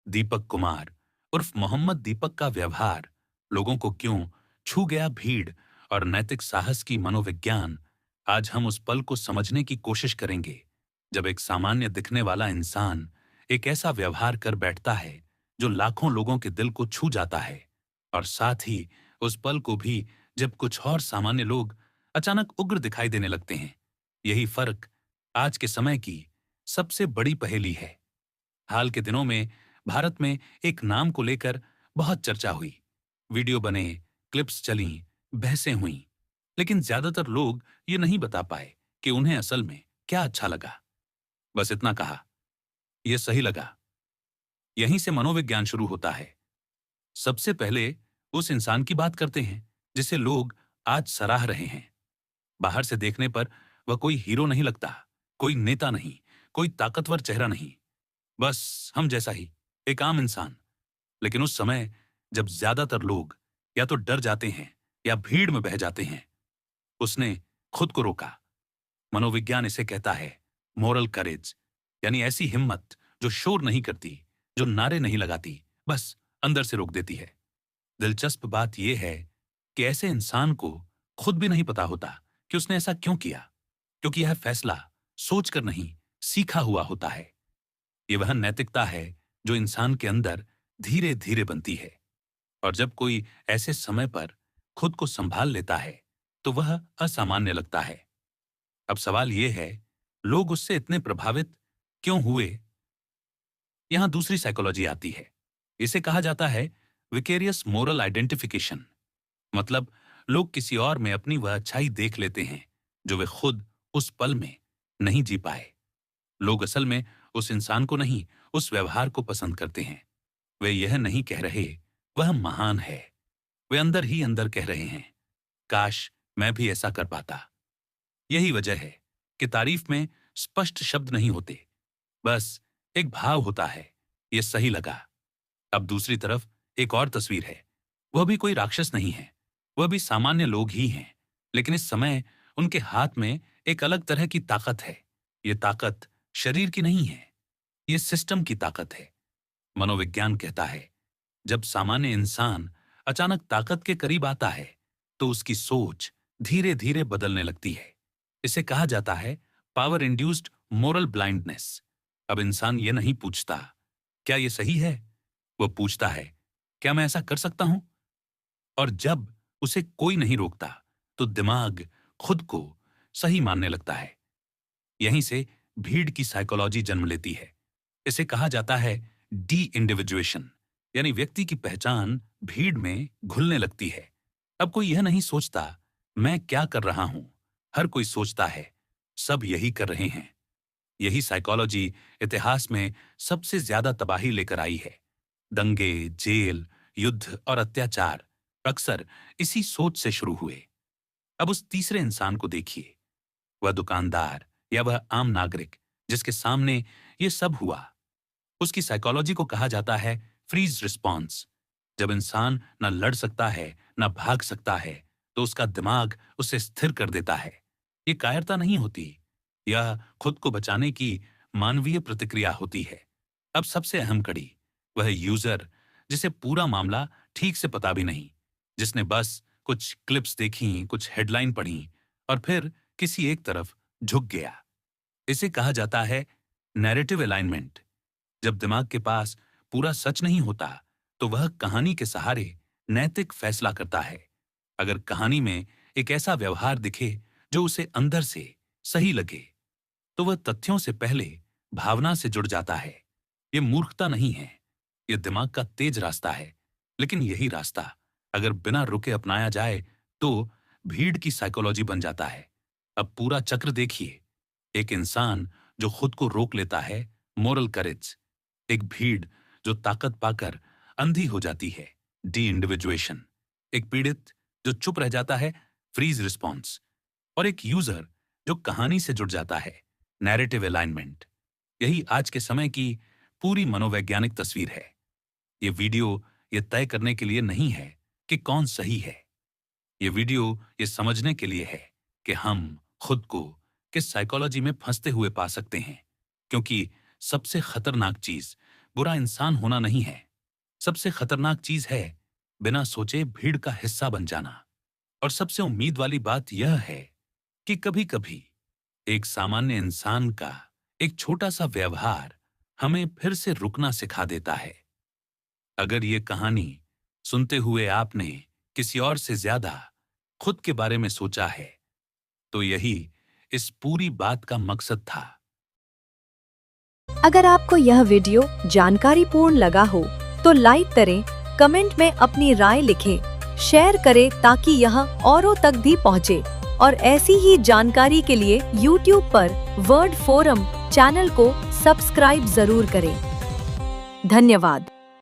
दीपक कुमार उर्फ मोहम्मद दीपक का व्यवहार लोगों को क्यों छू गया, भीड़ और नैतिक साहस की मनोविज्ञान, आज हम उस पल को समझने की कोशिश करेंगे जब एक सामान्य दिखने वाला इंसान एक ऐसा व्यवहार कर बैठता है जो लाखों लोगों के दिल को छू जाता है, और साथ ही उस पल को भी जब कुछ और सामान्य लोग अचानक उग्र दिखाई देने लगते हैं। यही फर्क आज के समय की सबसे बड़ी पहेली है। हाल के दिनों में भारत में एक नाम को लेकर बहुत चर्चा हुई। वीडियो बने, क्लिप्स चलीं, बहसें हुईं, लेकिन ज्यादातर लोग ये नहीं बता पाए कि उन्हें असल में क्या अच्छा लगा। बस इतना कहा, यह सही लगा। यहीं से मनोविज्ञान शुरू होता है। सबसे पहले उस इंसान की बात करते हैं जिसे लोग आज सराह रहे हैं। बाहर से देखने पर वह कोई हीरो नहीं लगता, कोई नेता नहीं, कोई ताकतवर चेहरा नहीं, बस हम जैसा ही एक आम इंसान। लेकिन उस समय जब ज्यादातर लोग या तो डर जाते हैं या भीड़ में बह जाते हैं, उसने खुद को रोका। मनोविज्ञान इसे कहता है मोरल करेज, यानी ऐसी हिम्मत जो शोर नहीं करती, जो नारे नहीं लगाती, बस अंदर से रोक देती है। दिलचस्प बात यह है कि ऐसे इंसान को खुद भी नहीं पता होता कि उसने ऐसा क्यों किया, क्योंकि यह फैसला सोचकर नहीं, सीखा हुआ होता है। ये वह नैतिकता है जो इंसान के अंदर धीरे धीरे बनती है, और जब कोई ऐसे समय पर खुद को संभाल लेता है तो वह असामान्य लगता है। अब सवाल यह है, लोग उससे इतने प्रभावित क्यों हुए? यहां दूसरी साइकोलॉजी आती है। इसे कहा जाता है विकेरियस मोरल आइडेंटिफिकेशन। मतलब, लोग किसी और में अपनी वह अच्छाई देख लेते हैं जो वे खुद उस पल में नहीं जी पाए। लोग असल में उस इंसान को नहीं, उस व्यवहार को पसंद करते हैं। वे यह नहीं कह रहे वह महान है, वे अंदर ही अंदर कह रहे हैं काश मैं भी ऐसा कर पाता। यही वजह है कि तारीफ में स्पष्ट शब्द नहीं होते, बस एक भाव होता है, यह सही लगा। अब दूसरी तरफ एक और तस्वीर है। वह भी कोई राक्षस नहीं है, वह भी सामान्य लोग ही हैं, लेकिन इस समय उनके हाथ में एक अलग तरह की ताकत है। यह ताकत शरीर की नहीं है, यह सिस्टम की ताकत है। मनोविज्ञान कहता है जब सामान्य इंसान अचानक ताकत के करीब आता है तो उसकी सोच धीरे धीरे बदलने लगती है। इसे कहा जाता है पावर इंड्यूस्ड मोरल ब्लाइंडनेस। अब इंसान यह नहीं पूछता क्या यह सही है, वह पूछता है क्या मैं ऐसा कर सकता हूं? और जब उसे कोई नहीं रोकता तो दिमाग खुद को सही मानने लगता है। यहीं से भीड़ की साइकोलॉजी जन्म लेती है। इसे कहा जाता है डी इंडिविजुएशन, यानी व्यक्ति की पहचान भीड़ में घुलने लगती है। अब कोई यह नहीं सोचता मैं क्या कर रहा हूं, हर कोई सोचता है सब यही कर रहे हैं। यही साइकोलॉजी इतिहास में सबसे ज्यादा तबाही लेकर आई है। दंगे, जेल, युद्ध और अत्याचार अक्सर इसी सोच से शुरू हुए। अब उस तीसरे इंसान को देखिए, वह दुकानदार या वह आम नागरिक जिसके सामने ये सब हुआ। उसकी साइकोलॉजी को कहा जाता है फ्रीज रिस्पॉन्स। जब इंसान न लड़ सकता है न भाग सकता है तो उसका दिमाग उसे स्थिर कर देता है। ये कायरता नहीं होती, यह खुद को बचाने की मानवीय प्रतिक्रिया होती है। अब सबसे अहम कड़ी, वह यूजर जिसे पूरा मामला ठीक से पता भी नहीं, जिसने बस कुछ क्लिप्स देखी, कुछ हेडलाइन पढ़ी और फिर किसी एक तरफ झुक गया। इसे कहा जाता है नैरेटिव अलाइनमेंट। जब दिमाग के पास पूरा सच नहीं होता तो वह कहानी के सहारे नैतिक फैसला करता है। अगर कहानी में एक ऐसा व्यवहार दिखे जो उसे अंदर से सही लगे तो वह तथ्यों से पहले भावना से जुड़ जाता है। यह मूर्खता नहीं है, यह दिमाग का तेज रास्ता है। लेकिन यही रास्ता अगर बिना रुके अपनाया जाए तो भीड़ की साइकोलॉजी बन जाता है। अब पूरा चक्र देखिए, एक इंसान जो खुद को रोक लेता है, मोरल करेज। एक भीड़ जो ताकत पाकर अंधी हो जाती है, डी इंडिविजुएशन। एक पीड़ित जो चुप रह जाता है, फ्रीज रिस्पॉन्स। और एक यूजर जो कहानी से जुड़ जाता है, नैरेटिव अलाइनमेंट। यही आज के समय की पूरी मनोवैज्ञानिक तस्वीर है। ये वीडियो ये तय करने के लिए नहीं है कि कौन सही है, ये वीडियो ये समझने के लिए है कि हम खुद को किस साइकोलॉजी में फंसते हुए पा सकते हैं। क्योंकि सबसे खतरनाक चीज बुरा इंसान होना नहीं है। सबसे खतरनाक चीज है बिना सोचे भीड़ का हिस्सा बन जाना। और सबसे उम्मीद वाली बात यह है कि कभी कभी एक सामान्य इंसान का एक छोटा सा व्यवहार हमें फिर से रुकना सिखा देता है। अगर ये कहानी सुनते हुए आपने किसी और से ज्यादा खुद के बारे में सोचा है, तो यही इस पूरी बात का मकसद था। अगर आपको यह वीडियो जानकारीपूर्ण लगा हो तो लाइक करें, कमेंट में अपनी राय लिखें, शेयर करें ताकि यह औरों तक भी पहुंचे। और ऐसी ही जानकारी के लिए YouTube पर वर्ड फोरम चैनल को सब्सक्राइब जरूर करें। धन्यवाद।